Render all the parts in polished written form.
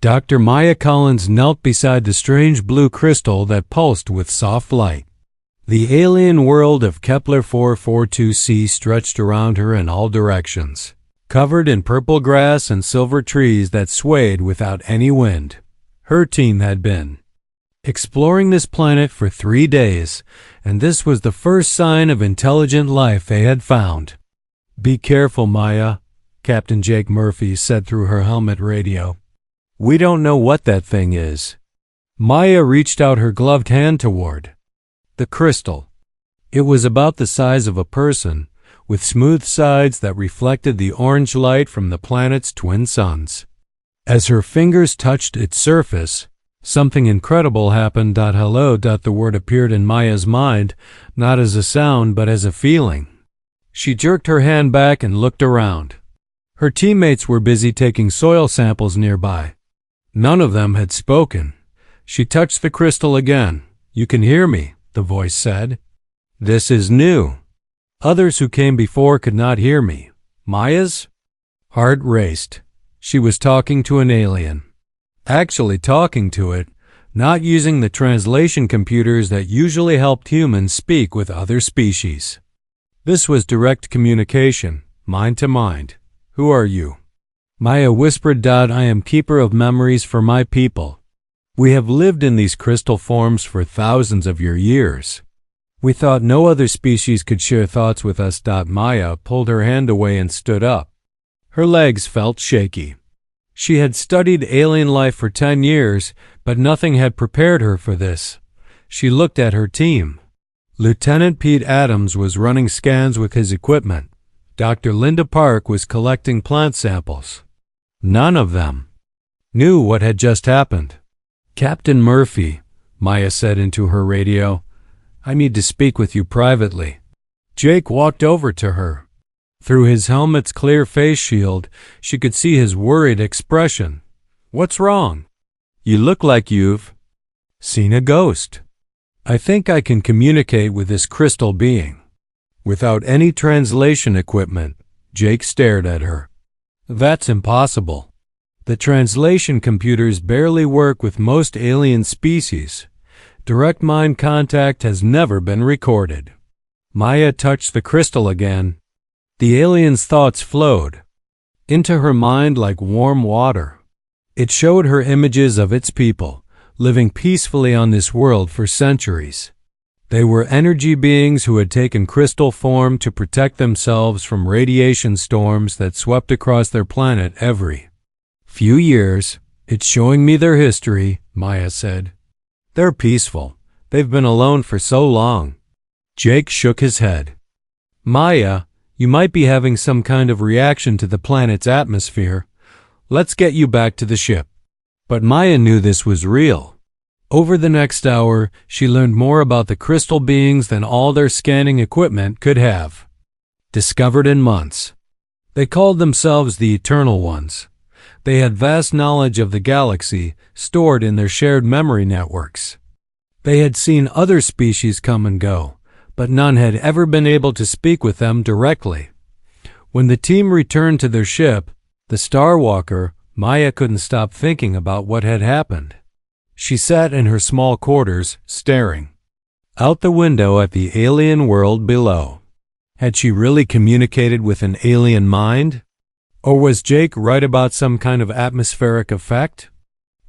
Dr. Maya Collins knelt beside the strange blue crystal that pulsed with soft light. The alien world of Kepler 442c stretched around her in all directions, covered in purple grass and silver trees that swayed without any wind. Her team had been exploring this planet for 3 days, and this was the first sign of intelligent life they had found. "Be careful, Maya," Captain Jake Murphy said through her helmet radio. "We don't know what that thing is." Maya reached out her gloved hand toward the crystal. It was about the size of a person, with smooth sides that reflected the orange light from the planet's twin suns. As her fingers touched its surface, something incredible happened. Hello. The word appeared in Maya's mind, not as a sound but as a feeling. She jerked her hand back and looked around. Her teammates were busy taking soil samples nearby. None of them had spoken. She touched the crystal again. "You can hear me," the voice said. "This is new. Others who came before could not hear me." Maya's heart raced. She was talking to an alien. Actually talking to it, not using the translation computers that usually helped humans speak with other species. This was direct communication, mind to mind. "Who are you?" Maya whispered. "I am keeper of memories for my people. We have lived in these crystal forms for thousands of your years. We thought no other species could share thoughts with us." Maya pulled her hand away and stood up. Her legs felt shaky. She had studied alien life for 10 years, but nothing had prepared her for this. She looked at her team. Lieutenant Pete Adams was running scans with his equipment. Dr. Linda Park was collecting plant samples. None of them knew what had just happened. "Captain Murphy," Maya said into her radio, "I need to speak with you privately." Jake walked over to her. Through his helmet's clear face shield, she could see his worried expression. "What's wrong? You look like you've seen a ghost." "I think I can communicate with this crystal being." Without any translation equipment, Jake stared at her. "That's impossible. The translation computers barely work with most alien species. Direct mind contact has never been recorded." Maya touched the crystal again. The alien's thoughts flowed into her mind like warm water. It showed her images of its people, living peacefully on this world for centuries. They were energy beings who had taken crystal form to protect themselves from radiation storms that swept across their planet every few years. "It's showing me their history," Maya said. "They're peaceful. They've been alone for so long." Jake shook his head. "Maya, you might be having some kind of reaction to the planet's atmosphere. Let's get you back to the ship." But Maya knew this was real. Over the next hour, she learned more about the crystal beings than all their scanning equipment could have discovered in months. They called themselves the Eternal Ones. They had vast knowledge of the galaxy stored in their shared memory networks. They had seen other species come and go, but none had ever been able to speak with them directly. When the team returned to their ship, the Starwalker, Maya couldn't stop thinking about what had happened. She sat in her small quarters, staring out the window at the alien world below. Had she really communicated with an alien mind? Or was Jake right about some kind of atmospheric effect?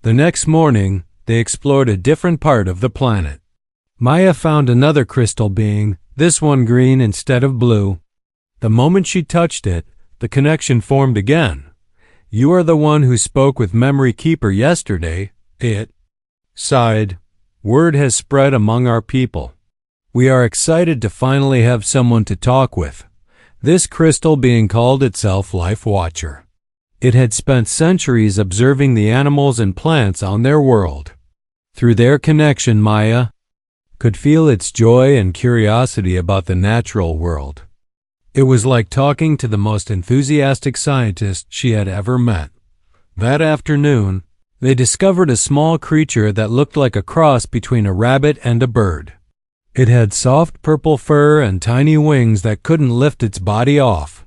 The next morning, they explored a different part of the planet. Maya found another crystal being, this one green instead of blue. The moment she touched it, the connection formed again. "You are the one who spoke with Memory Keeper yesterday," it sighed. "Word has spread among our people. We are excited to finally have someone to talk with." This crystal being called itself Life Watcher. It had spent centuries observing the animals and plants on their world. Through their connection, Maya could feel its joy and curiosity about the natural world. It was like talking to the most enthusiastic scientist she had ever met. That afternoon, they discovered a small creature that looked like a cross between a rabbit and a bird. It had soft purple fur and tiny wings that couldn't lift its body off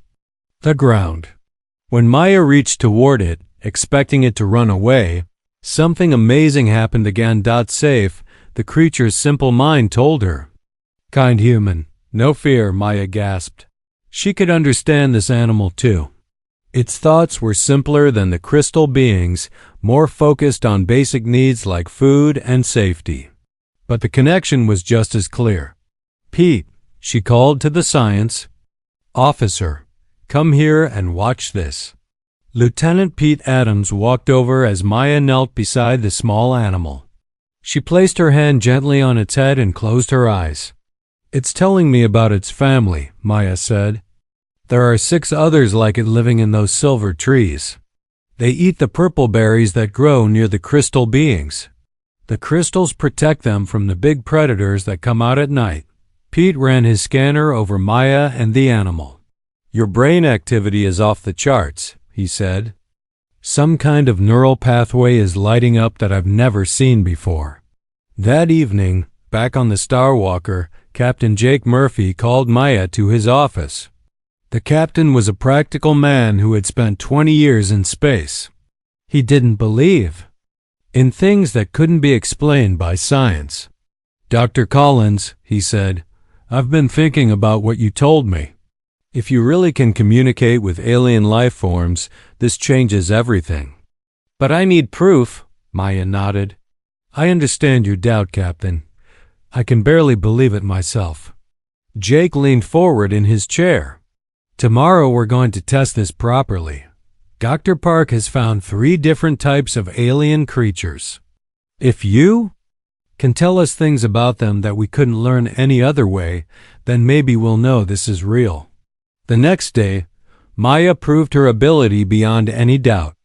the ground. When Maya reached toward it, expecting it to run away, Something amazing happened again. Safe, the creature's simple mind told her. Kind human, no fear, Maya gasped. She could understand this animal too. Its thoughts were simpler than the crystal beings, more focused on basic needs like food and safety. But the connection was just as clear. Pete, she called to the science officer, come here and watch this. Lieutenant Pete Adams walked over as Maya knelt beside the small animal. She placed her hand gently on its head and closed her eyes. It's telling me about its family, Maya said. There are 6 others like it living in those silver trees. They eat the purple berries that grow near the crystal beings. The crystals protect them from the big predators that come out at night. Pete ran his scanner over Maya and the animal. Your brain activity is off the charts, he said. Some kind of neural pathway is lighting up that I've never seen before. That evening, back on the Starwalker, Captain Jake Murphy called Maya to his office. The captain was a practical man who had spent 20 years in space. He didn't believe in things that couldn't be explained by science. Dr. Collins, he said, I've been thinking about what you told me. If you really can communicate with alien life forms, this changes everything. But I need proof, Maya nodded. I understand your doubt, Captain. I can barely believe it myself. Jake leaned forward in his chair. Tomorrow we're going to test this properly. Dr. Park has found 3 different types of alien creatures. If you can tell us things about them that we couldn't learn any other way, then maybe we'll know this is real. The next day, Maya proved her ability beyond any doubt.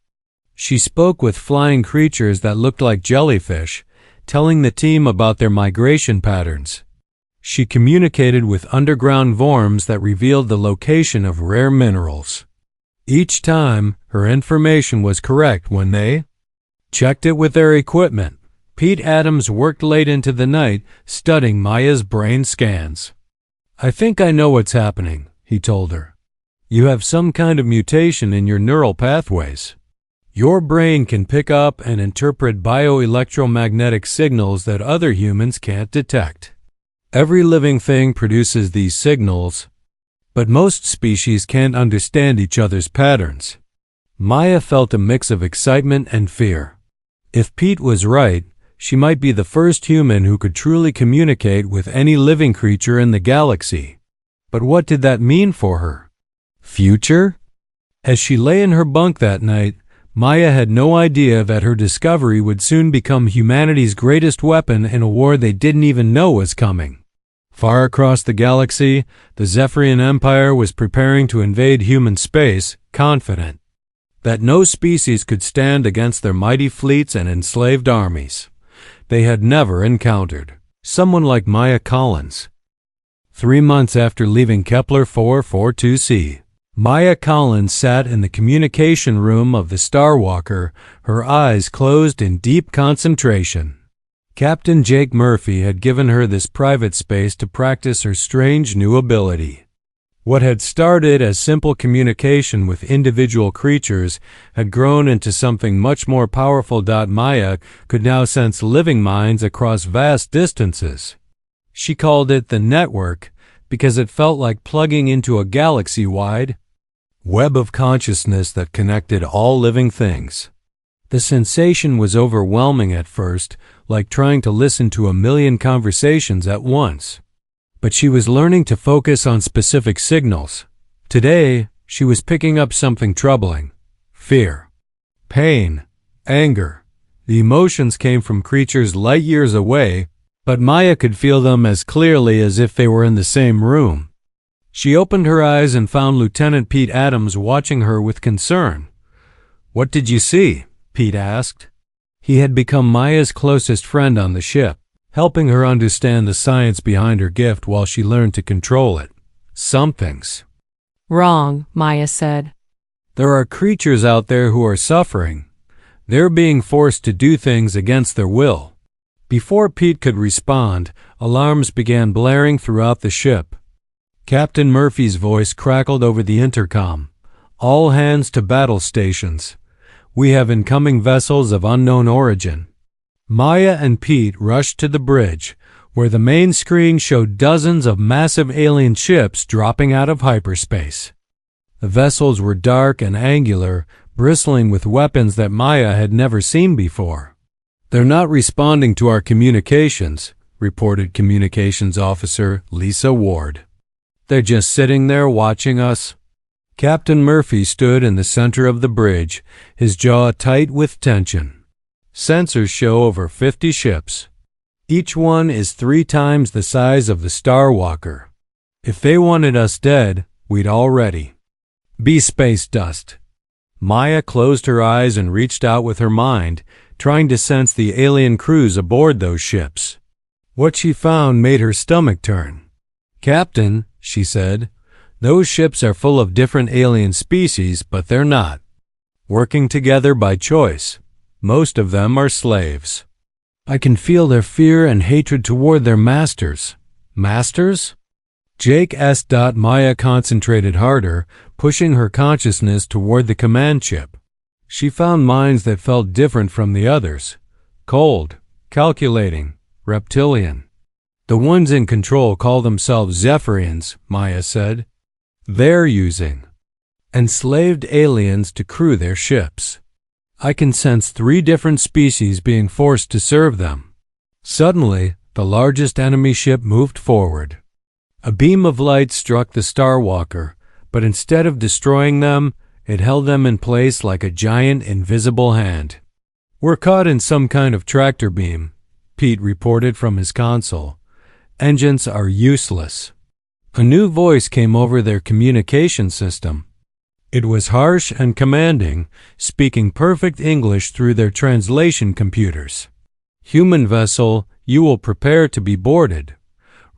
She spoke with flying creatures that looked like jellyfish, telling the team about their migration patterns. She communicated with underground worms that revealed the location of rare minerals. Each time, her information was correct when they checked it with their equipment. Pete Adams worked late into the night, studying Maya's brain scans. I think I know what's happening, he told her. You have some kind of mutation in your neural pathways. Your brain can pick up and interpret bioelectromagnetic signals that other humans can't detect. Every living thing produces these signals, but most species can't understand each other's patterns. Maya felt a mix of excitement and fear. If Pete was right, she might be the first human who could truly communicate with any living creature in the galaxy. But what did that mean for her future? As she lay in her bunk that night, Maya had no idea that her discovery would soon become humanity's greatest weapon in a war they didn't even know was coming. Far across the galaxy, the Zephyrian Empire was preparing to invade human space, confident that no species could stand against their mighty fleets and enslaved armies. They had never encountered someone like Maya Collins. 3 months after leaving Kepler 442c, Maya Collins sat in the communication room of the Starwalker, her eyes closed in deep concentration. Captain Jake Murphy had given her this private space to practice her strange new ability. What had started as simple communication with individual creatures had grown into something much more powerful. Maya could now sense living minds across vast distances. She called it the network because it felt like plugging into a galaxy-wide web of consciousness that connected all living things. The sensation was overwhelming at first, like trying to listen to a million conversations at once. But she was learning to focus on specific signals. Today, she was picking up something troubling. Fear, pain, anger. The emotions came from creatures light years away, but Maya could feel them as clearly as if they were in the same room. She opened her eyes and found Lieutenant Pete Adams watching her with concern. What did you see? Pete asked. He had become Maya's closest friend on the ship, helping her understand the science behind her gift while she learned to control it. Something's wrong, Maya said. There are creatures out there who are suffering. They're being forced to do things against their will. Before Pete could respond, alarms began blaring throughout the ship. Captain Murphy's voice crackled over the intercom. All hands to battle stations. We have incoming vessels of unknown origin. Maya and Pete rushed to the bridge, where the main screen showed dozens of massive alien ships dropping out of hyperspace. The vessels were dark and angular, bristling with weapons that Maya had never seen before. "They're not responding to our communications," reported Communications Officer Lisa Ward. "They're just sitting there watching us." Captain Murphy stood in the center of the bridge, his jaw tight with tension. Sensors show over 50 ships. Each one is 3 times the size of the Star Walker. If they wanted us dead, we'd already be space dust. Maya closed her eyes and reached out with her mind, trying to sense the alien crews aboard those ships. What she found made her stomach turn. "Captain," she said, "those ships are full of different alien species, but they're not working together by choice. Most of them are slaves. I can feel their fear and hatred toward their masters." "Masters?" Jake S. Maya concentrated harder, pushing her consciousness toward the command chip. She found minds that felt different from the others. Cold, calculating, reptilian. "The ones in control call themselves Zephyrians," Maya said. "They're using enslaved aliens to crew their ships. I can sense 3 different species being forced to serve them." Suddenly, the largest enemy ship moved forward. A beam of light struck the Star Walker, but instead of destroying them, it held them in place like a giant invisible hand. "We're caught in some kind of tractor beam," Pete reported from his console. "Engines are useless." A new voice came over their communication system. It was harsh and commanding, speaking perfect English through their translation computers. "Human vessel, you will prepare to be boarded.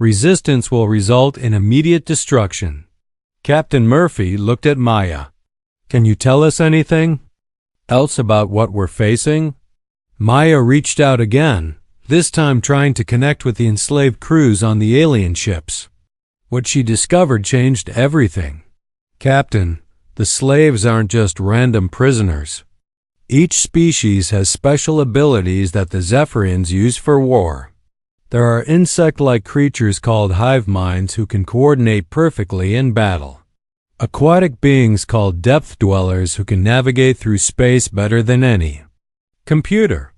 Resistance will result in immediate destruction." Captain Murphy looked at Maya. "Can you tell us anything else about what we're facing?" Maya reached out again, this time trying to connect with the enslaved crews on the alien ships. What she discovered changed everything. "Captain, the slaves aren't just random prisoners. Each species has special abilities that the Zephyrians use for war. There are insect-like creatures called hive minds who can coordinate perfectly in battle. Aquatic beings called depth dwellers who can navigate through space better than any. Computer.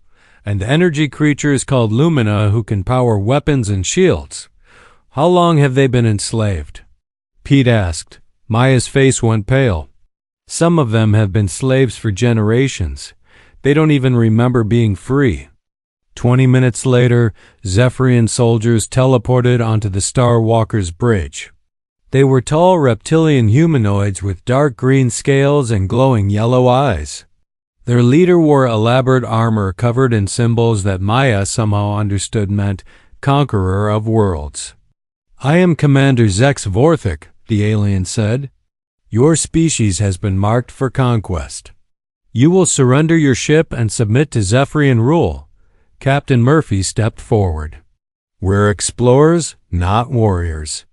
And energy creatures called lumina who can power weapons and shields. How long have they been enslaved?" Pete asked. Maya's face went pale. "Some of them have been slaves for generations. They don't even remember being free." 20 minutes later, Zephyrian soldiers teleported onto the Star Walker's bridge. They were tall reptilian humanoids with dark green scales and glowing yellow eyes. Their leader wore elaborate armor covered in symbols that Maya somehow understood meant Conqueror of Worlds. "I am Commander Zex Vorthik," the alien said. "Your species has been marked for conquest. You will surrender your ship and submit to Zephyrian rule." Captain Murphy stepped forward. "We're explorers, not warriors.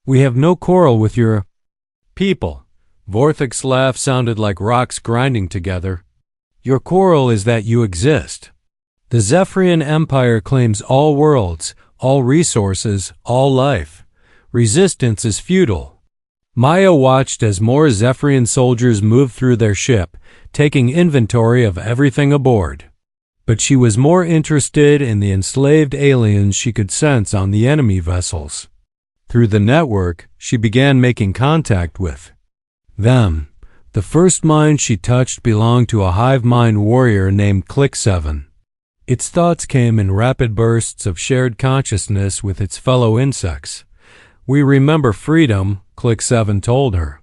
We have no quarrel with your people." Vorthik's laugh sounded like rocks grinding together. "Your quarrel is that you exist. The Zephyrian Empire claims all worlds, all resources, all life. Resistance is futile." Maya watched as more Zephyrian soldiers moved through their ship, taking inventory of everything aboard. But she was more interested in the enslaved aliens she could sense on the enemy vessels. Through the network, she began making contact with them. The first mind she touched belonged to a hive mind warrior named Click7. Its thoughts came in rapid bursts of shared consciousness with its fellow insects. "We remember freedom," Click7 told her,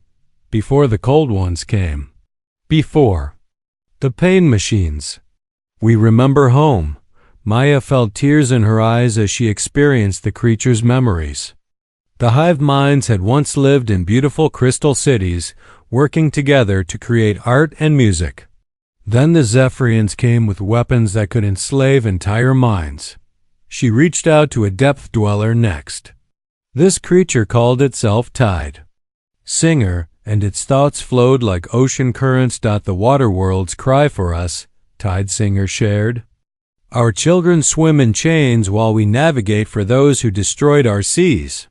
"before the cold ones came. Before the pain machines. We remember home." Maya felt tears in her eyes as she experienced the creature's memories. The hive minds had once lived in beautiful crystal cities, working together to create art and music. Then the Zephyrians came with weapons that could enslave entire minds. She reached out to a depth dweller next. This creature called itself Tide. Singer, and its thoughts flowed like ocean currents. The water worlds cry for us, Tide Singer shared. Our children swim in chains while we navigate for those who destroyed our seas.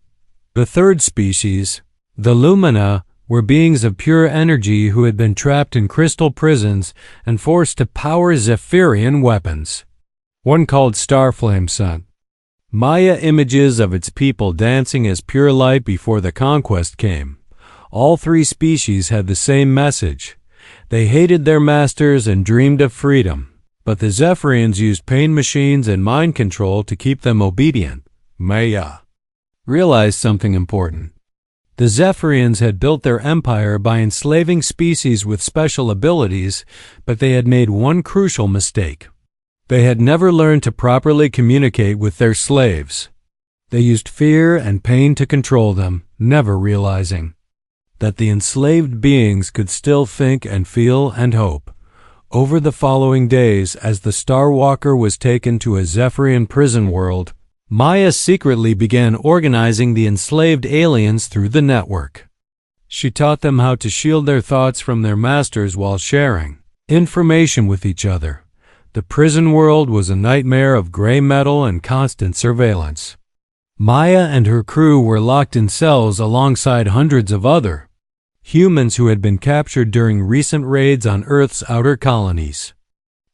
The third species, the Lumina, were beings of pure energy who had been trapped in crystal prisons and forced to power Zephyrian weapons. One called Starflame sent Maya images of its people dancing as pure light before the conquest came. All three species had the same message. They hated their masters and dreamed of freedom, but the Zephyrians used pain machines and mind control to keep them obedient. Maya realized something important. The Zephyrians had built their empire by enslaving species with special abilities, but they had made one crucial mistake. They had never learned to properly communicate with their slaves. They used fear and pain to control them, never realizing that the enslaved beings could still think and feel and hope. Over the following days, as the Starwalker was taken to a Zephyrian prison world, Maya secretly began organizing the enslaved aliens through the network. She taught them how to shield their thoughts from their masters while sharing information with each other. The prison world was a nightmare of gray metal and constant surveillance. Maya and her crew were locked in cells alongside hundreds of other humans who had been captured during recent raids on Earth's outer colonies.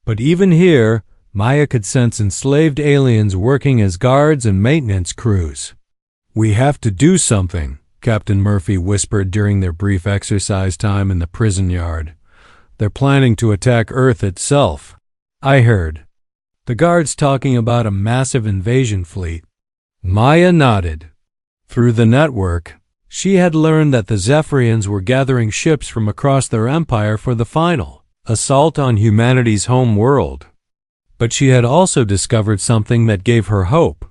But even here, Maya could sense enslaved aliens working as guards and maintenance crews. "We have to do something," Captain Murphy whispered during their brief exercise time in the prison yard. "They're planning to attack Earth itself." I heard the guards talking about a massive invasion fleet. Maya nodded. Through the network, she had learned that the Zephyrians were gathering ships from across their empire for the final assault on humanity's home world. But she had also discovered something that gave her hope.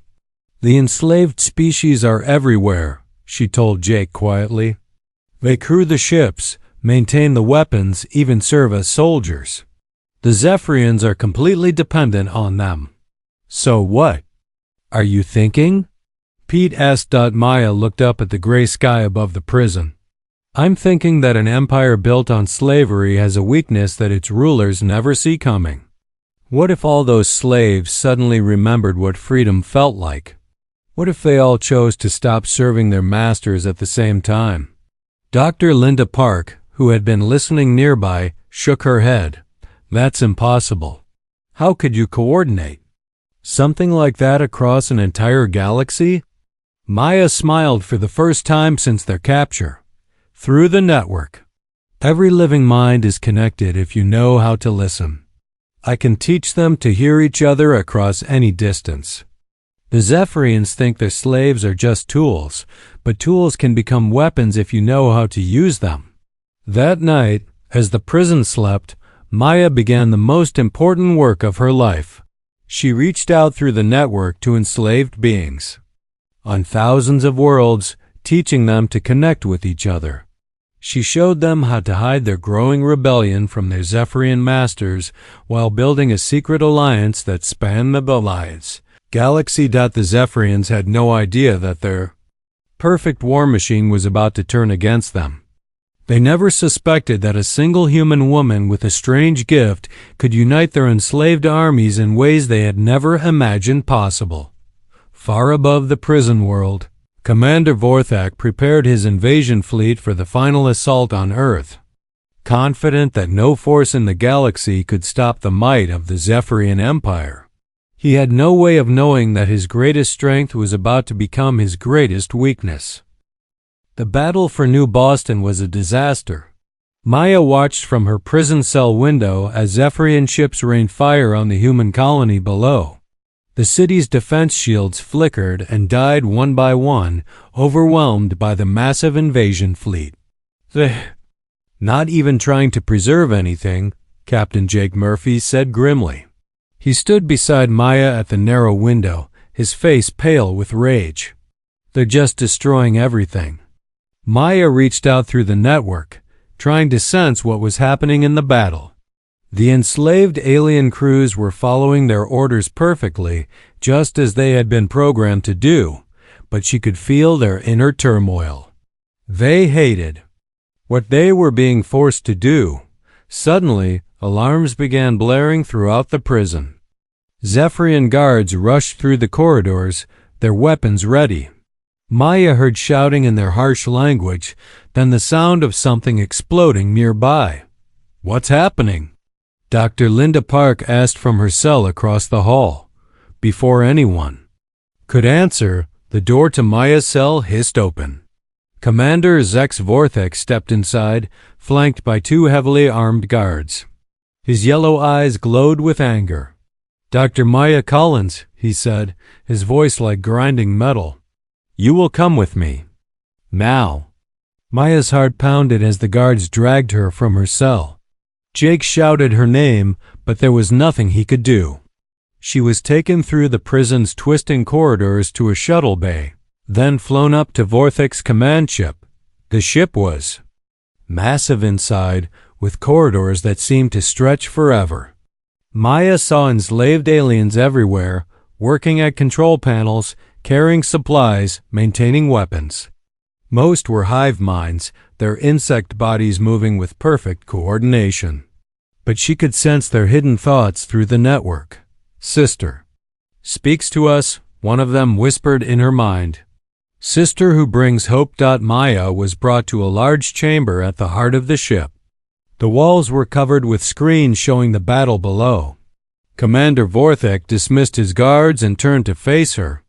"The enslaved species are everywhere," she told Jake quietly. "They crew the ships, maintain the weapons, even serve as soldiers. The Zephyrians are completely dependent on them." "So what are you thinking?" Pete asked. Maya looked up at the gray sky above the prison. "I'm thinking that an empire built on slavery has a weakness that its rulers never see coming. What if all those slaves suddenly remembered what freedom felt like? What if they all chose to stop serving their masters at the same time?" Dr. Linda Park, who had been listening nearby, shook her head. "That's impossible. How could you coordinate something like that across an entire galaxy?" Maya smiled for the first time since their capture. "Through the network. Every living mind is connected if you know how to listen. I can teach them to hear each other across any distance. The Zephyrians think their slaves are just tools, but tools can become weapons if you know how to use them." That night, as the prison slept, Maya began the most important work of her life. She reached out through the network to enslaved beings on thousands of worlds, teaching them to connect with each other. She showed them how to hide their growing rebellion from their Zephyrian masters while building a secret alliance that spanned the lives. Galaxy. The Zephyrians had no idea that their perfect war machine was about to turn against them. They never suspected that a single human woman with a strange gift could unite their enslaved armies in ways they had never imagined possible. Far above the prison world, Commander Vorthak prepared his invasion fleet for the final assault on Earth, confident that no force in the galaxy could stop the might of the Zephyrian Empire. He had no way of knowing that his greatest strength was about to become his greatest weakness. The battle for New Boston was a disaster. Maya watched from her prison cell window as Zephyrian ships rained fire on the human colony below. The city's defense shields flickered and died one by one, overwhelmed by the massive invasion fleet. "They're not even trying to preserve anything," Captain Jake Murphy said grimly. He stood beside Maya at the narrow window, his face pale with rage. "They're just destroying everything." Maya reached out through the network, trying to sense what was happening in the battle. The enslaved alien crews were following their orders perfectly, just as they had been programmed to do, but she could feel their inner turmoil. They hated what they were being forced to do. Suddenly, alarms began blaring throughout the prison. Zephyrian guards rushed through the corridors, their weapons ready. Maya heard shouting in their harsh language, then the sound of something exploding nearby. "What's happening?" Dr. Linda Park asked from her cell across the hall. Before anyone could answer, the door to Maya's cell hissed open. Commander Zex Vorthek stepped inside, flanked by two heavily armed guards. His yellow eyes glowed with anger. "Dr. Maya Collins," he said, his voice like grinding metal. "You will come with me. Now." Maya's heart pounded as the guards dragged her from her cell. Jake shouted her name, but there was nothing he could do. She was taken through the prison's twisting corridors to a shuttle bay, then flown up to Vorthek's command ship. The ship was massive inside, with corridors that seemed to stretch forever. Maya saw enslaved aliens everywhere, working at control panels, carrying supplies, maintaining weapons. Most were hive minds, their insect bodies moving with perfect coordination. But she could sense their hidden thoughts through the network. "Sister speaks to us," one of them whispered in her mind. Sister who brings hope. Maya was brought to a large chamber at the heart of the ship. The walls were covered with screens showing the battle below. Commander Vorthek dismissed his guards and turned to face her.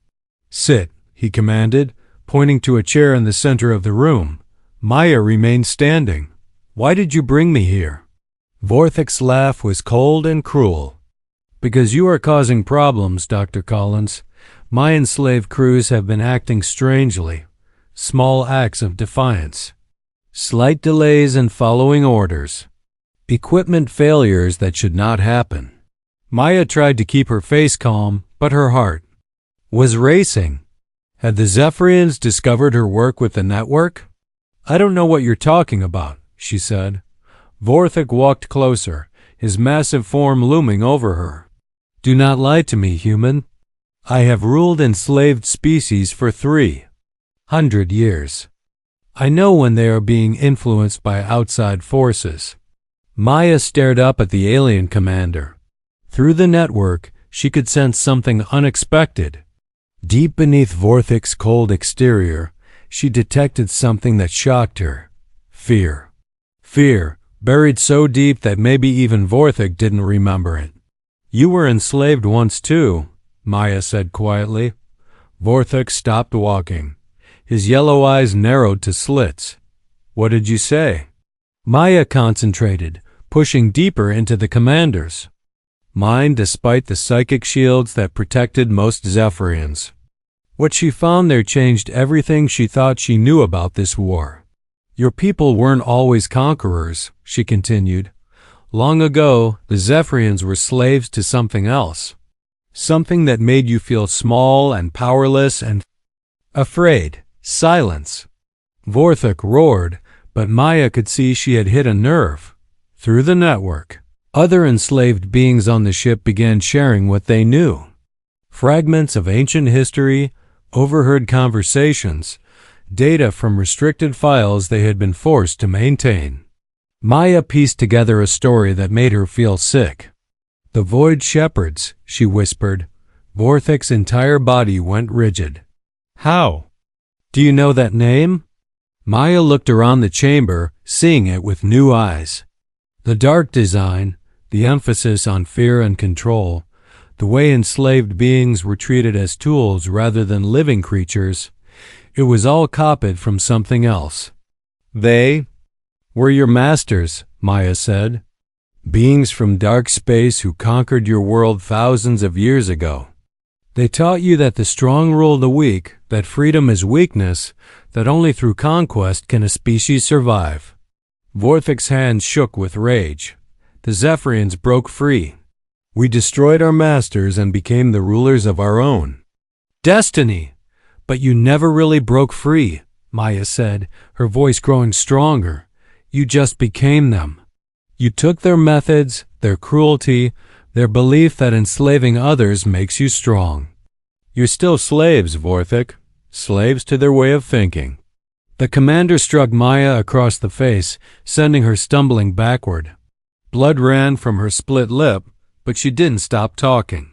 "Sit," he commanded, pointing to a chair in the center of the room. Maya remained standing. "Why did you bring me here?" Vorthek's laugh was cold and cruel. "Because you are causing problems, Dr. Collins. My enslaved crews have been acting strangely. Small acts of defiance. Slight delays in following orders. Equipment failures that should not happen." Maya tried to keep her face calm, but her heart was racing. Had the Zephyrians discovered her work with the network? "I don't know what you're talking about," she said. Vorthek walked closer, his massive form looming over her. "Do not lie to me, human. I have ruled enslaved species for 300 years. I know when they are being influenced by outside forces." Maya stared up at the alien commander. Through the network, she could sense something unexpected. Deep beneath Vorthek's cold exterior, she detected something that shocked her. Fear. Fear, buried so deep that maybe even Vorthek didn't remember it. "You were enslaved once too," Maya said quietly. Vorthek stopped walking. His yellow eyes narrowed to slits. "What did you say?" Maya concentrated, pushing deeper into the commanders. Mine, despite the psychic shields that protected most Zephyrians. What she found there changed everything she thought she knew about this war. "Your people weren't always conquerors," she continued. "Long ago, the Zephyrians were slaves to something else. Something that made you feel small and powerless and afraid. Silence." Vorthek roared, but Maya could see she had hit a nerve. Through the network, other enslaved beings on the ship began sharing what they knew. Fragments of ancient history, overheard conversations, data from restricted files they had been forced to maintain. Maya pieced together a story that made her feel sick. "The Void Shepherds," she whispered. Vorthek's entire body went rigid. "How? Do you know that name?" Maya looked around the chamber, seeing it with new eyes. The dark design, the emphasis on fear and control, the way enslaved beings were treated as tools rather than living creatures, it was all copied from something else. "They were your masters," Maya said. "Beings from dark space who conquered your world thousands of years ago. They taught you that the strong rule the weak, that freedom is weakness, that only through conquest can a species survive." Vorthek's hands shook with rage. "The Zephyrians broke free. We destroyed our masters and became the rulers of our own destiny. But you never really broke free," Maya said, her voice growing stronger. "You just became them. You took their methods, their cruelty, their belief that enslaving others makes you strong. You're still slaves, Vorthek, slaves to their way of thinking. The commander struck Maya across the face, sending her stumbling backward. Blood ran from her split lip, but she didn't stop talking.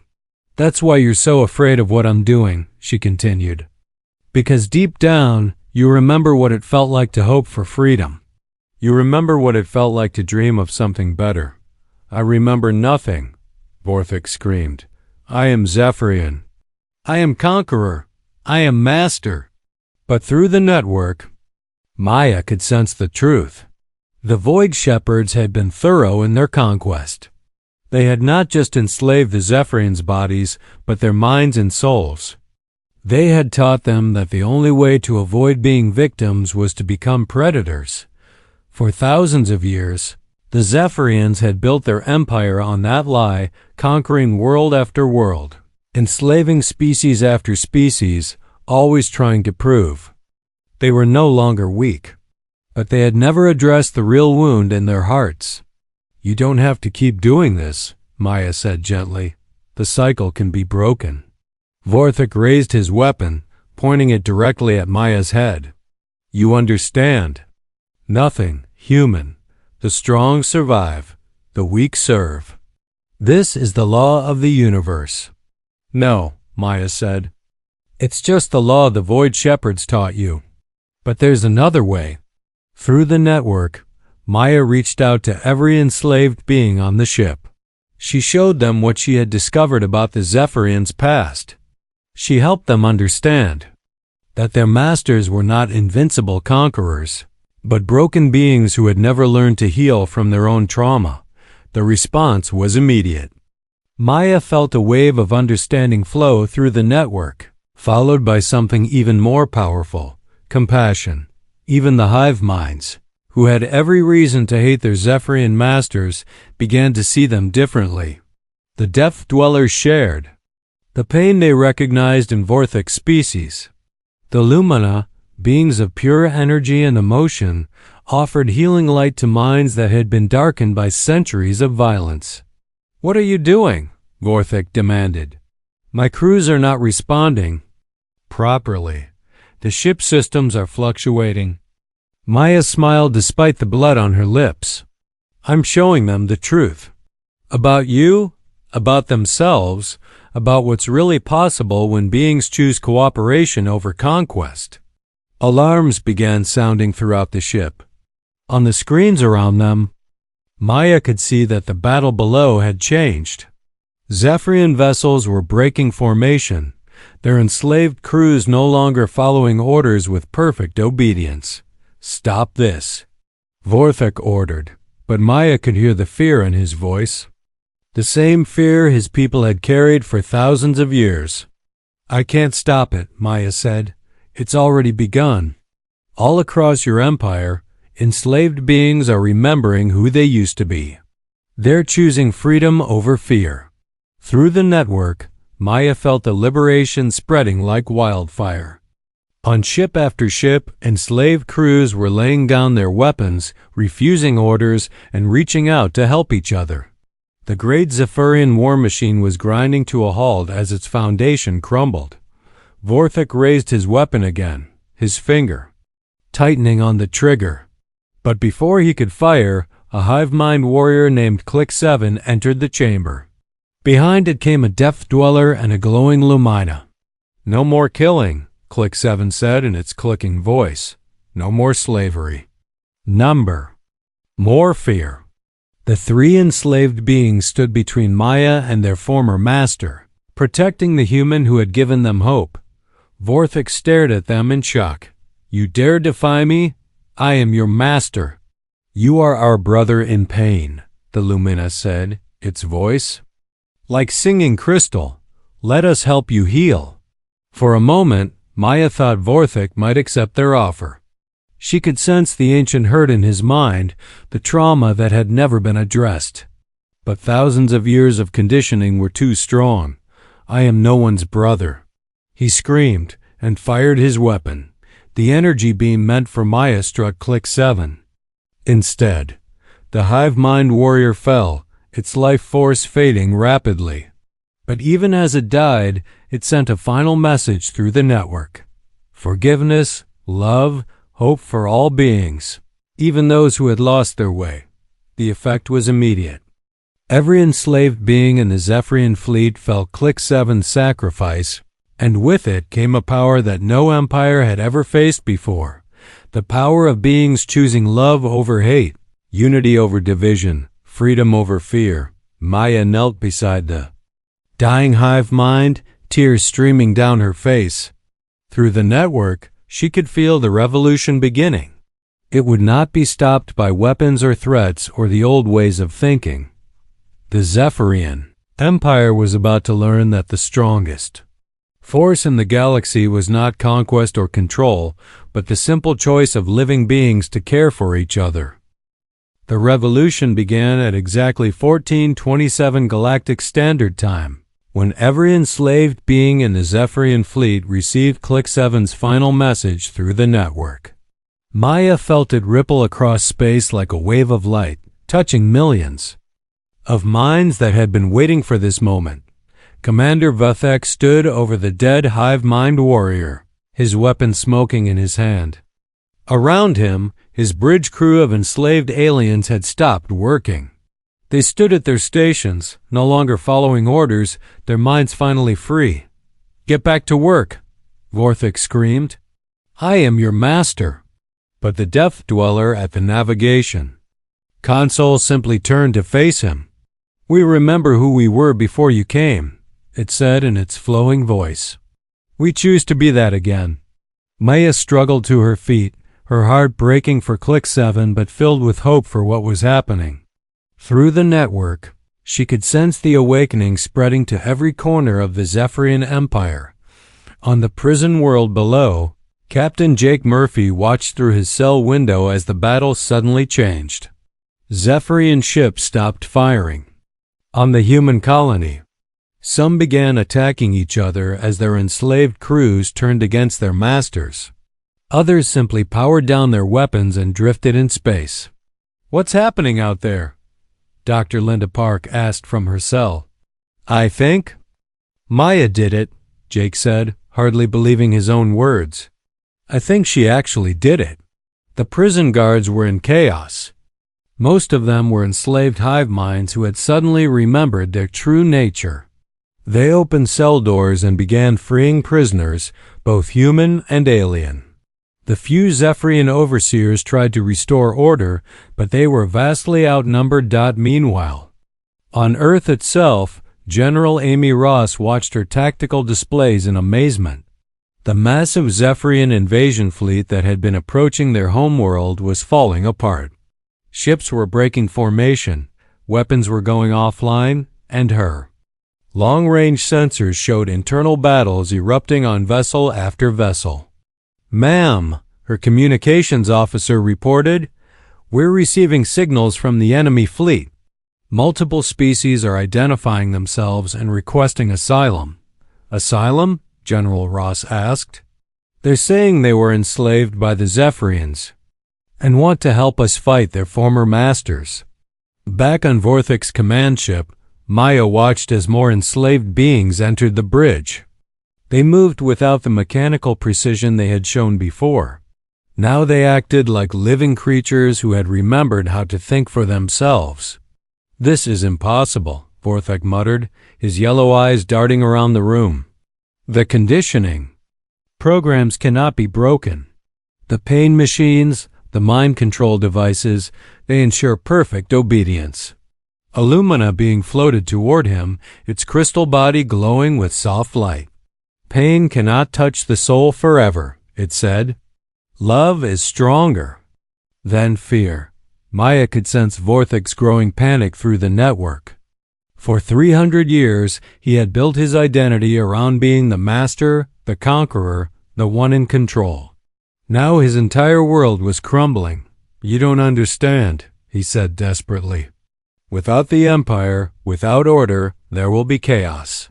"That's why you're so afraid of what I'm doing," she continued. "Because deep down, you remember what it felt like to hope for freedom. You remember what it felt like to dream of something better." "I remember nothing," Vorthik screamed. "I am Zephyrian. I am conqueror. I am master." But through the network, Maya could sense the truth. The Void Shepherds had been thorough in their conquest. They had not just enslaved the Zephyrians' bodies, but their minds and souls. They had taught them that the only way to avoid being victims was to become predators. For thousands of years, the Zephyrians had built their empire on that lie, conquering world after world, enslaving species after species, always trying to prove they were no longer weak. But they had never addressed the real wound in their hearts. "You don't have to keep doing this," Maya said gently. "The cycle can be broken." Vorthik raised his weapon, pointing it directly at Maya's head. "You understand. Nothing, human. The strong survive. The weak serve. This is the law of the universe." "No," Maya said. "It's just the law the Void Shepherds taught you. But there's another way." Through the network, Maya reached out to every enslaved being on the ship. She showed them what she had discovered about the Zephyrians' past. She helped them understand that their masters were not invincible conquerors, but broken beings who had never learned to heal from their own trauma. The response was immediate. Maya felt a wave of understanding flow through the network, followed by something even more powerful: compassion. Even the hive minds, who had every reason to hate their Zephyrian masters, began to see them differently. The depth dwellers shared the pain they recognized in Vorthik's species. The Lumina, beings of pure energy and emotion, offered healing light to minds that had been darkened by centuries of violence. "What are you doing?" Vorthik demanded. "My crews are not responding properly. The ship systems are fluctuating." Maya smiled despite the blood on her lips. "I'm showing them the truth. About you, about themselves, about what's really possible when beings choose cooperation over conquest." Alarms began sounding throughout the ship. On the screens around them, Maya could see that the battle below had changed. Zephyrian vessels were breaking formation, their enslaved crews no longer following orders with perfect obedience. "Stop this," Vorthik ordered, but Maya could hear the fear in his voice. The same fear his people had carried for thousands of years. "I can't stop it," Maya said. "It's already begun. All across your empire, enslaved beings are remembering who they used to be. They're choosing freedom over fear." Through the network, Maya felt the liberation spreading like wildfire. On ship after ship, enslaved crews were laying down their weapons, refusing orders, and reaching out to help each other. The great Zephyrian war machine was grinding to a halt as its foundation crumbled. Vorthik raised his weapon again, his finger tightening on the trigger. But before he could fire, a hive mind warrior named Click 7 entered the chamber. Behind it came a depth dweller and a glowing Lumina. "No more killing," Click 7 said in its clicking voice. "No more slavery. Number. More fear." The three enslaved beings stood between Maya and their former master, protecting the human who had given them hope. Vorthik stared at them in shock. "You dare defy me? I am your master." "You are our brother in pain," the Lumina said, its voice like singing crystal. "Let us help you heal." For a moment, Maya thought Vorthik might accept their offer. She could sense the ancient hurt in his mind, the trauma that had never been addressed. But thousands of years of conditioning were too strong. "I am no one's brother," he screamed and fired his weapon. The energy beam meant for Maya struck Click 7. Instead, the hive mind warrior fell, its life force fading rapidly. But even as it died, it sent a final message through the network. Forgiveness, love, hope for all beings, even those who had lost their way. The effect was immediate. Every enslaved being in the Zephyrian fleet felt Click 7's sacrifice, and with it came a power that no empire had ever faced before. The power of beings choosing love over hate, unity over division, freedom over fear. Maya knelt beside the dying hive mind, tears streaming down her face. Through the network, she could feel the revolution beginning. It would not be stopped by weapons or threats or the old ways of thinking. The Zephyrian Empire was about to learn that the strongest force in the galaxy was not conquest or control, but the simple choice of living beings to care for each other. The revolution began at exactly 1427 Galactic Standard Time, when every enslaved being in the Zephyrian fleet received Click 7's final message through the network. Maya felt it ripple across space like a wave of light, touching millions of minds that had been waiting for this moment. Commander Vethek stood over the dead hive mind warrior, his weapon smoking in his hand. Around him, his bridge crew of enslaved aliens had stopped working. They stood at their stations, no longer following orders, their minds finally free. "Get back to work," Vorthik screamed. "I am your master." But the Death Dweller at the navigation console simply turned to face him. "We remember who we were before you came," it said in its flowing voice. "We choose to be that again." Maya struggled to her feet, her heart breaking for Click 7 but filled with hope for what was happening. Through the network, she could sense the awakening spreading to every corner of the Zephyrian Empire. On the prison world below, Captain Jake Murphy watched through his cell window as the battle suddenly changed. Zephyrian ships stopped firing. On the human colony, some began attacking each other as their enslaved crews turned against their masters. Others simply powered down their weapons and drifted in space. "What's happening out there?" Dr. Linda Park asked from her cell. "I think Maya did it," Jake said, hardly believing his own words. "I think she actually did it." The prison guards were in chaos. Most of them were enslaved hive minds who had suddenly remembered their true nature. They opened cell doors and began freeing prisoners, both human and alien. The few Zephyrian overseers tried to restore order, but they were vastly outnumbered. Meanwhile, on Earth itself, General Amy Ross watched her tactical displays in amazement. The massive Zephyrian invasion fleet that had been approaching their homeworld was falling apart. Ships were breaking formation, weapons were going offline, and her long-range sensors showed internal battles erupting on vessel after vessel. "Ma'am," her communications officer reported, "we're receiving signals from the enemy fleet. Multiple species are identifying themselves and requesting asylum." "Asylum?" General Ross asked. "They're saying they were enslaved by the Zephyrians and want to help us fight their former masters." Back on Vorthik's command ship, Maya watched as more enslaved beings entered the bridge. They moved without the mechanical precision they had shown before. Now they acted like living creatures who had remembered how to think for themselves. "This is impossible," Vorthik muttered, his yellow eyes darting around the room. "The conditioning programs cannot be broken. The pain machines, the mind control devices, they ensure perfect obedience." Illumina being floated toward him, its crystal body glowing with soft light. "Pain cannot touch the soul forever," it said. "Love is stronger than fear." Maya could sense Vorthik's growing panic through the network. For 300 years, he had built his identity around being the master, the conqueror, the one in control. Now his entire world was crumbling. "You don't understand," he said desperately. "Without the Empire, without order, there will be chaos.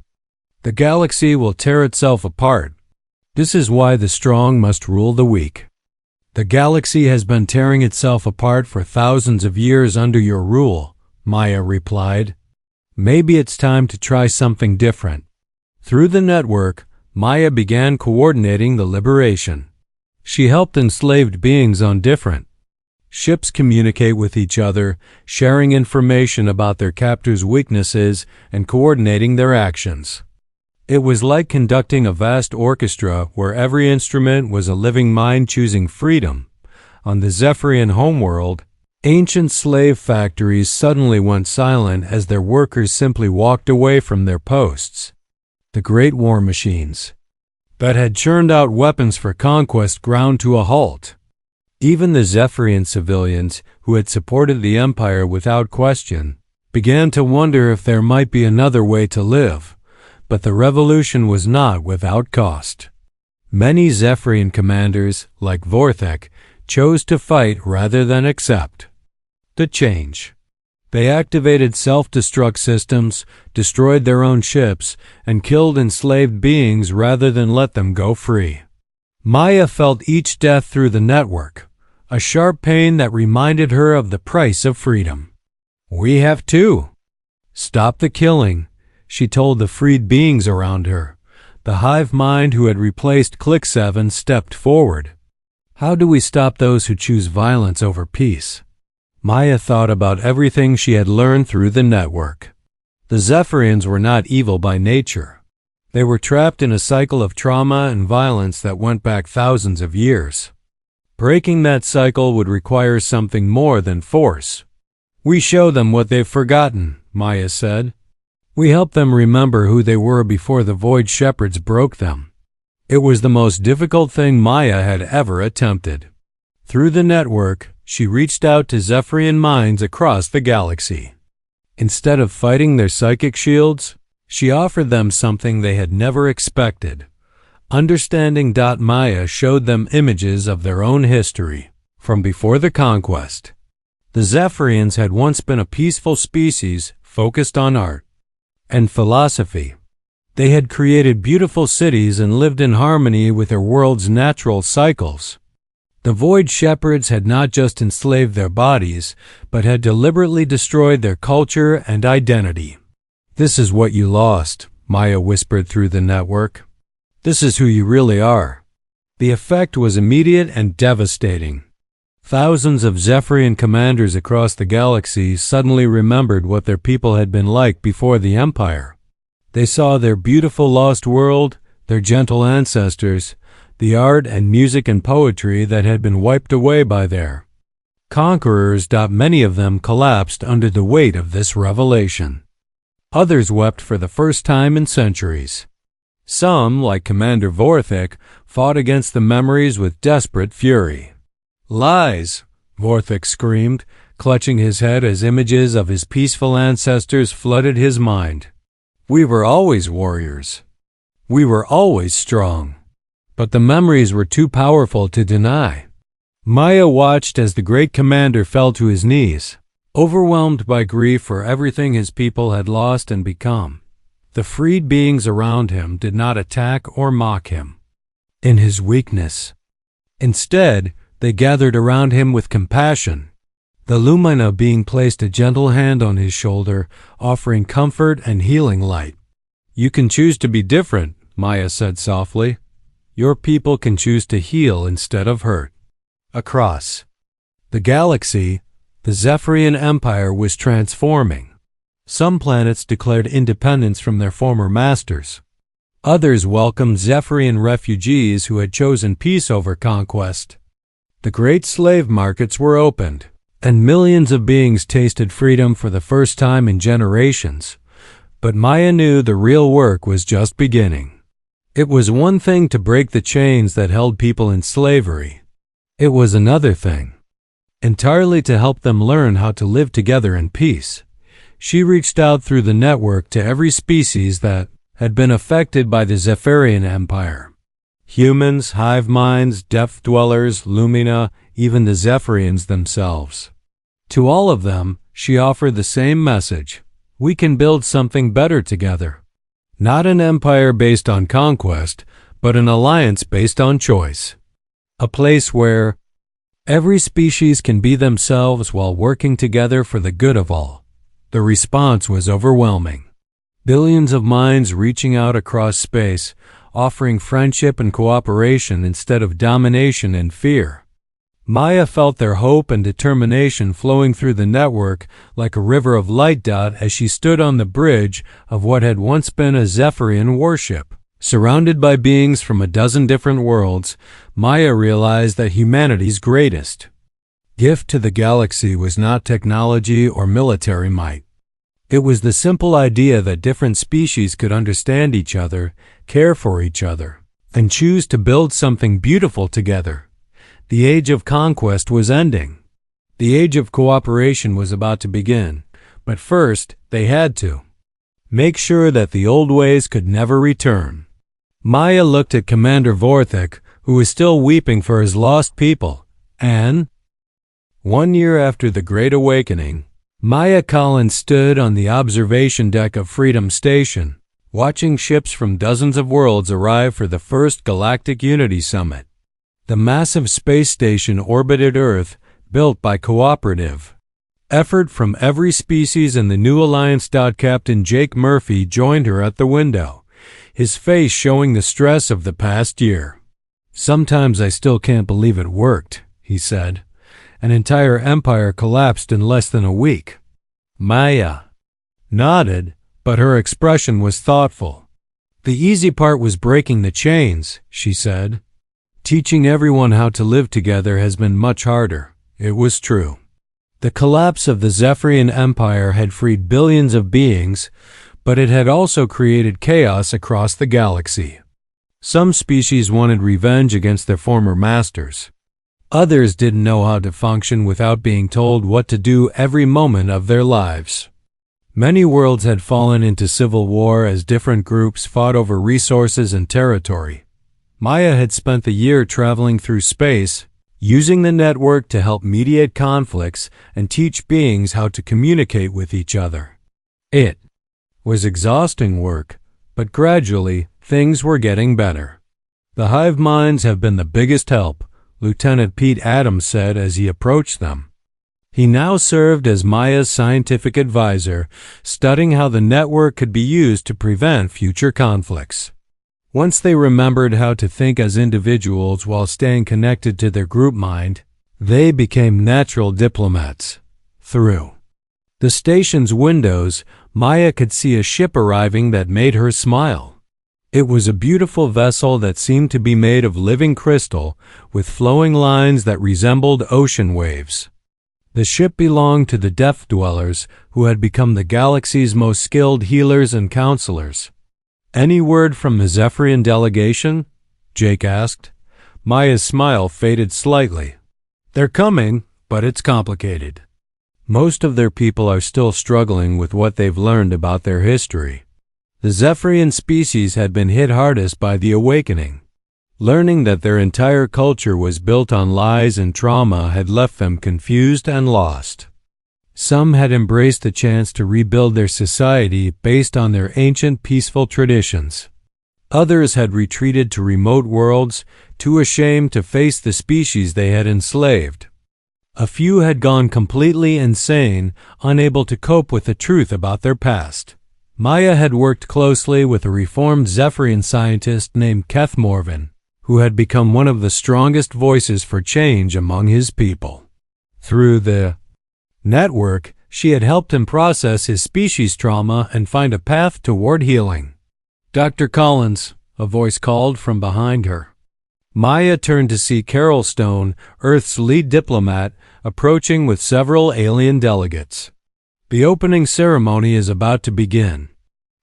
The galaxy will tear itself apart. This is why the strong must rule the weak." "The galaxy has been tearing itself apart for thousands of years under your rule," Maya replied. "Maybe it's time to try something different." Through the network, Maya began coordinating the liberation. She helped enslaved beings on different ships communicate with each other, sharing information about their captors' weaknesses and coordinating their actions. It was like conducting a vast orchestra where every instrument was a living mind choosing freedom. On the Zephyrian homeworld, ancient slave factories suddenly went silent as their workers simply walked away from their posts. The great war machines that had churned out weapons for conquest ground to a halt. Even the Zephyrian civilians, who had supported the Empire without question, began to wonder if there might be another way to live. But the revolution was not without cost. Many Zephyrian commanders, like Vorthek, chose to fight rather than accept the change. They activated self-destruct systems, destroyed their own ships, and killed enslaved beings rather than let them go free. Maya felt each death through the network, a sharp pain that reminded her of the price of freedom. "We have to stop the killing," she told the freed beings around her. The hive mind who had replaced Click 7 stepped forward. "How do we stop those who choose violence over peace?" Maya thought about everything she had learned through the network. The Zephyrians were not evil by nature. They were trapped in a cycle of trauma and violence that went back thousands of years. Breaking that cycle would require something more than force. "We show them what they've forgotten," Maya said. "We help them remember who they were before the Void Shepherds broke them." It was the most difficult thing Maya had ever attempted. Through the network, she reached out to Zephyrian minds across the galaxy. Instead of fighting their psychic shields, she offered them something they had never expected. Understanding. Maya showed them images of their own history, from before the conquest. The Zephyrians had once been a peaceful species focused on art and philosophy. They had created beautiful cities and lived in harmony with their world's natural cycles. The Void Shepherds had not just enslaved their bodies, but had deliberately destroyed their culture and identity. "This is what you lost," Maya whispered through the network. "This is who you really are." The effect was immediate and devastating. Thousands of Zephyrian commanders across the galaxy suddenly remembered what their people had been like before the Empire. They saw their beautiful lost world, their gentle ancestors, the art and music and poetry that had been wiped away by their conquerors. Many of them collapsed under the weight of this revelation. Others wept for the first time in centuries. Some, like Commander Vorthek, fought against the memories with desperate fury. "Lies!" Vorthek screamed, clutching his head as images of his peaceful ancestors flooded his mind. "We were always warriors. We were always strong." But the memories were too powerful to deny. Maya watched as the great commander fell to his knees, overwhelmed by grief for everything his people had lost and become. The freed beings around him did not attack or mock him in his weakness. Instead, they gathered around him with compassion. The Lumina being placed a gentle hand on his shoulder, offering comfort and healing light. "You can choose to be different," Maya said softly. "Your people can choose to heal instead of hurt." Across the galaxy, the Zephyrian Empire was transforming. Some planets declared independence from their former masters. Others welcomed Zephyrian refugees who had chosen peace over conquest. The great slave markets were opened, and millions of beings tasted freedom for the first time in generations. But Maya knew the real work was just beginning. It was one thing to break the chains that held people in slavery. It was another thing entirely to help them learn how to live together in peace. She reached out through the network to every species that had been affected by the Zephyrian Empire. Humans, hive minds, depth dwellers, Lumina, even the Zephyrians themselves. To all of them, she offered the same message: we can build something better together. Not an empire based on conquest, but an alliance based on choice. A place where every species can be themselves while working together for the good of all. The response was overwhelming. Billions of minds reaching out across space, offering friendship and cooperation instead of domination and fear. Maya felt their hope and determination flowing through the network like a river of light as she stood on the bridge of what had once been a Zephyrian warship. Surrounded by beings from a dozen different worlds, Maya realized that humanity's greatest gift to the galaxy was not technology or military might. It was the simple idea that different species could understand each other, care for each other, and choose to build something beautiful together. The age of conquest was ending. The age of cooperation was about to begin, but first they had to make sure that the old ways could never return. Maya looked at Commander Vorthik, who was still weeping for his lost people, and 1 year after the Great Awakening, Maya Collins stood on the observation deck of Freedom Station, watching ships from dozens of worlds arrive for the first Galactic Unity Summit. The massive space station orbited Earth, built by cooperative effort from every species, and the new Alliance. Captain Jake Murphy joined her at the window, his face showing the stress of the past year. "Sometimes I still can't believe it worked," he said. "An entire empire collapsed in less than a week." Maya nodded, but her expression was thoughtful. "The easy part was breaking the chains," she said. "Teaching everyone how to live together has been much harder." It was true. The collapse of the Zephyrian Empire had freed billions of beings, but it had also created chaos across the galaxy. Some species wanted revenge against their former masters. Others didn't know how to function without being told what to do every moment of their lives. Many worlds had fallen into civil war as different groups fought over resources and territory. Maya had spent the year traveling through space, using the network to help mediate conflicts and teach beings how to communicate with each other. It was exhausting work, but gradually things were getting better. "The hive minds have been the biggest help," Lieutenant Pete Adams said as he approached them. He now served as Maya's scientific advisor, studying how the network could be used to prevent future conflicts. Once they remembered how to think as individuals while staying connected to their group mind, they became natural diplomats. Through the station's windows, Maya could see a ship arriving that made her smile. It was a beautiful vessel that seemed to be made of living crystal, with flowing lines that resembled ocean waves. The ship belonged to the Depth Dwellers, who had become the galaxy's most skilled healers and counselors. "Any word from the Zephyrian delegation?" Jake asked. Maya's smile faded slightly. "They're coming, but it's complicated. Most of their people are still struggling with what they've learned about their history. The Zephyrian species had been hit hardest by the awakening. Learning that their entire culture was built on lies and trauma had left them confused and lost. Some had embraced the chance to rebuild their society based on their ancient peaceful traditions. Others had retreated to remote worlds, too ashamed to face the species they had enslaved. A few had gone completely insane, unable to cope with the truth about their past. Maya had worked closely with a reformed Zephyrian scientist named Keth Morvan, who had become one of the strongest voices for change among his people. Through the network, she had helped him process his species trauma and find a path toward healing. "Dr. Collins," a voice called from behind her. Maya turned to see Carol Stone, Earth's lead diplomat, approaching with several alien delegates. "The opening ceremony is about to begin."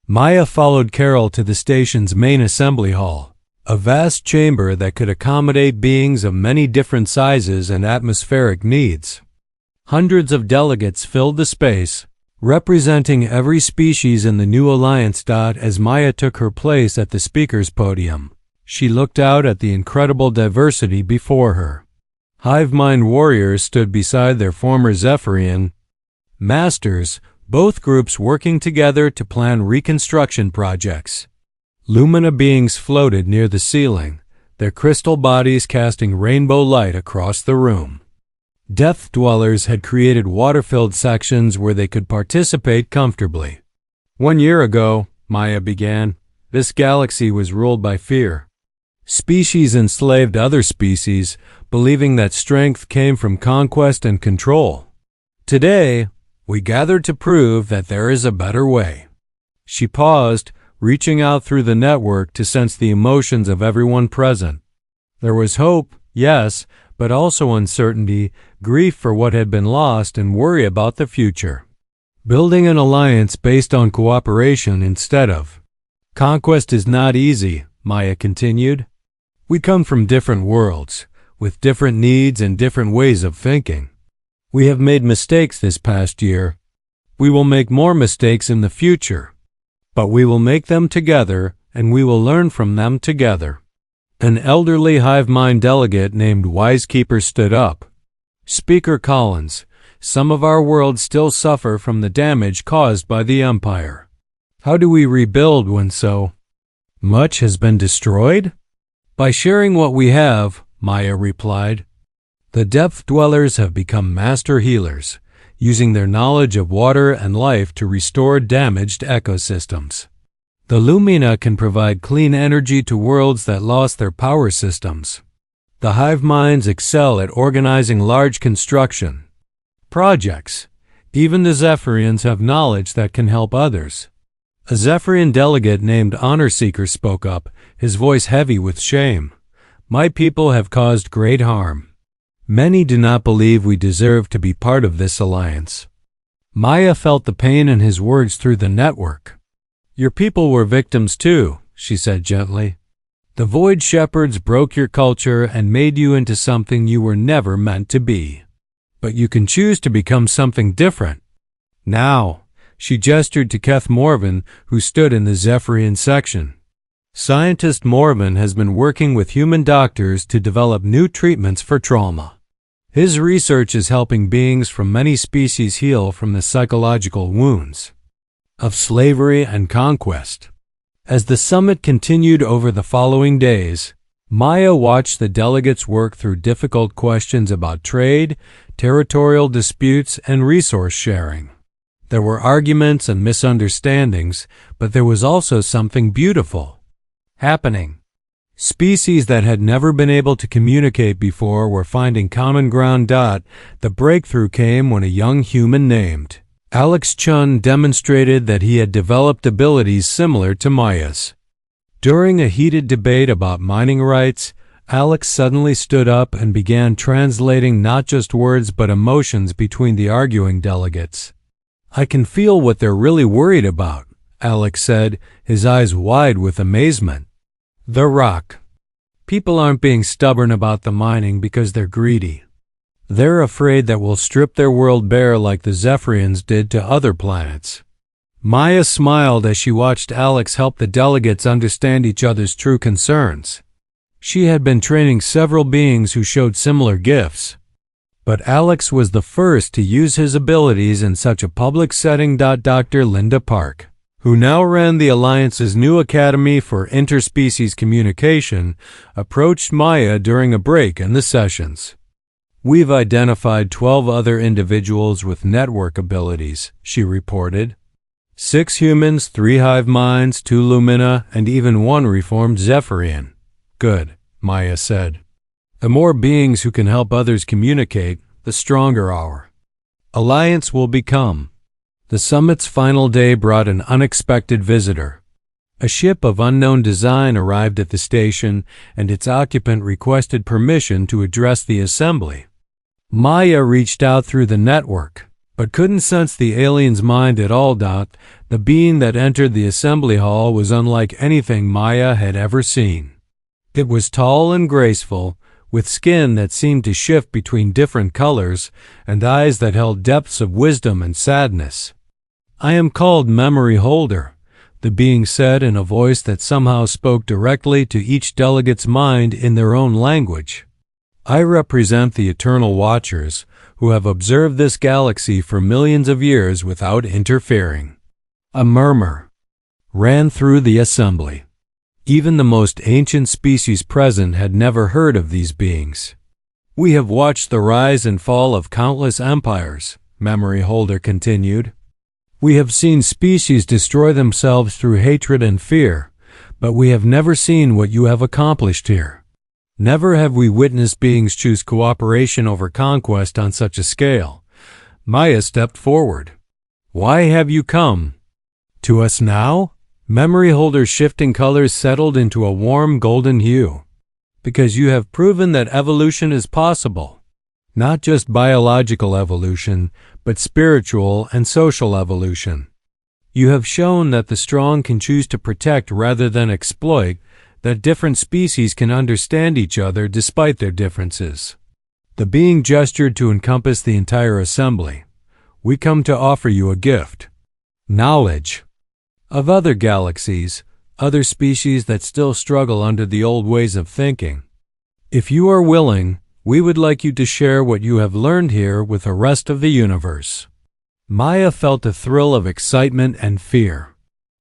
Maya followed Carol to the station's main assembly hall, a vast chamber that could accommodate beings of many different sizes and atmospheric needs. Hundreds of delegates filled the space, representing every species in the new alliance. As Maya took her place at the speaker's podium, she looked out at the incredible diversity before her. Hive mind warriors stood beside their former Zephyrian masters, both groups working together to plan reconstruction projects. Lumina beings floated near the ceiling, their crystal bodies casting rainbow light across the room. Depth Dwellers had created water-filled sections where they could participate comfortably. "1 year ago," Maya began, This galaxy was ruled by fear. Species enslaved other species, believing that strength came from conquest and control. Today, we gathered to prove that there is a better way. She paused, reaching out through the network to sense the emotions of everyone present. There was hope, yes, but also uncertainty, grief for what had been lost, and worry about the future. Building an alliance based on cooperation instead of conquest is not easy, Maya continued. We come from different worlds, with different needs and different ways of thinking. We have made mistakes this past year. We will make more mistakes in the future. But we will make them together, and we will learn from them together. An elderly hive mind delegate named Wisekeeper stood up. Speaker Collins, some of our worlds still suffer from the damage caused by the Empire. How do we rebuild when so much has been destroyed? By sharing what we have, Maya replied. The depth dwellers have become master healers, using their knowledge of water and life to restore damaged ecosystems. The Lumina can provide clean energy to worlds that lost their power systems. The hive minds excel at organizing large construction projects. Even the Zephyrians have knowledge that can help others. A Zephyrian delegate named Honor Seeker spoke up, his voice heavy with shame. My people have caused great harm. Many do not believe we deserve to be part of this alliance. Maya felt the pain in his words through the network. Your people were victims too, she said gently. The Void Shepherds broke your culture and made you into something you were never meant to be. But you can choose to become something different. Now, she gestured to Keth Morven, who stood in the Zephyrian section. Scientist Morven has been working with human doctors to develop new treatments for trauma. His research is helping beings from many species heal from the psychological wounds of slavery and conquest. As the summit continued over the following days, Maya watched the delegates work through difficult questions about trade, territorial disputes, and resource sharing. There were arguments and misunderstandings, but there was also something beautiful happening. Species that had never been able to communicate before were finding common ground. The breakthrough came when a young human named Alex Chun demonstrated that he had developed abilities similar to Maya's. During a heated debate about mining rights, Alex suddenly stood up and began translating not just words but emotions between the arguing delegates. I can feel what they're really worried about, Alex said, his eyes wide with amazement. The rock. People aren't being stubborn about the mining because they're greedy. They're afraid that we'll strip their world bare like the Zephyrians did to other planets. Maya smiled as she watched Alex help the delegates understand each other's true concerns. She had been training several beings who showed similar gifts. But Alex was the first to use his abilities in such a public setting. Dr. Linda Park, who now ran the Alliance's new Academy for Interspecies Communication, approached Maya during a break in the sessions. We've identified 12 other individuals with network abilities, she reported. 6 humans, 3 hive minds, 2 Lumina, and even 1 reformed Zephyrian. Good, Maya said. The more beings who can help others communicate, the stronger our alliance will become. The summit's final day brought an unexpected visitor. A ship of unknown design arrived at the station, and its occupant requested permission to address the assembly. Maya reached out through the network, but couldn't sense the alien's mind at all. The being that entered the assembly hall was unlike anything Maya had ever seen. It was tall and graceful, with skin that seemed to shift between different colors, and eyes that held depths of wisdom and sadness. I am called Memory Holder, the being said in a voice that somehow spoke directly to each delegate's mind in their own language. I represent the Eternal Watchers, who have observed this galaxy for millions of years without interfering. A murmur ran through the assembly. Even the most ancient species present had never heard of these beings. We have watched the rise and fall of countless empires, Memory Holder continued. We have seen species destroy themselves through hatred and fear, But we have never seen what you have accomplished here. Never have we witnessed beings choose cooperation over conquest on such a scale. Maya stepped forward. Why have you come? To us now? Memory holder's shifting colors settled into a warm golden hue. Because you have proven that evolution is possible. Not just biological evolution, but spiritual and social evolution. You have shown that the strong can choose to protect rather than exploit, that different species can understand each other despite their differences. The being gestured to encompass the entire assembly. We come to offer you a gift. Knowledge. Of other galaxies, other species that still struggle under the old ways of thinking. If you are willing, we would like you to share what you have learned here with the rest of the universe. Maya felt a thrill of excitement and fear.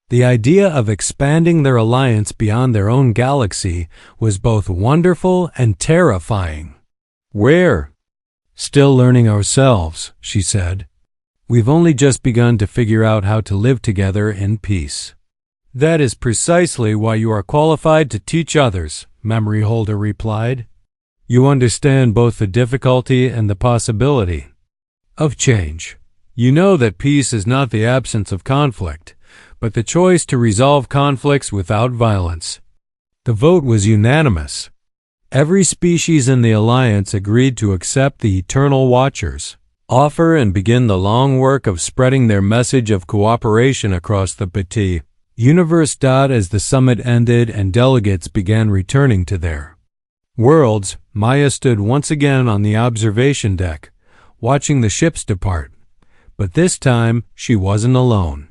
The idea of expanding their alliance beyond their own galaxy was both wonderful and terrifying. Where? Still learning ourselves, she said. We've only just begun to figure out how to live together in peace. That is precisely why you are qualified to teach others, Memory Holder replied. You understand both the difficulty and the possibility of change. You know that peace is not the absence of conflict, but the choice to resolve conflicts without violence. The vote was unanimous. Every species in the alliance agreed to accept the Eternal Watchers, offer and begin the long work of spreading their message of cooperation across the petit universe. As the summit ended and delegates began returning to their worlds, Maya stood once again on the observation deck, watching the ships depart. But this time, she wasn't alone.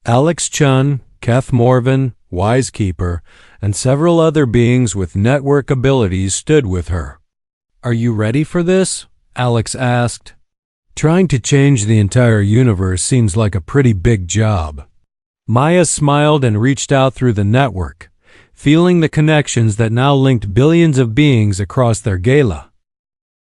Alex Chun, Keth Morvan, Wisekeeper, and several other beings with network abilities stood with her. Are you ready for this? Alex asked. Trying to change the entire universe seems like a pretty big job. Maya smiled and reached out through the network, feeling the connections that now linked billions of beings across their gala.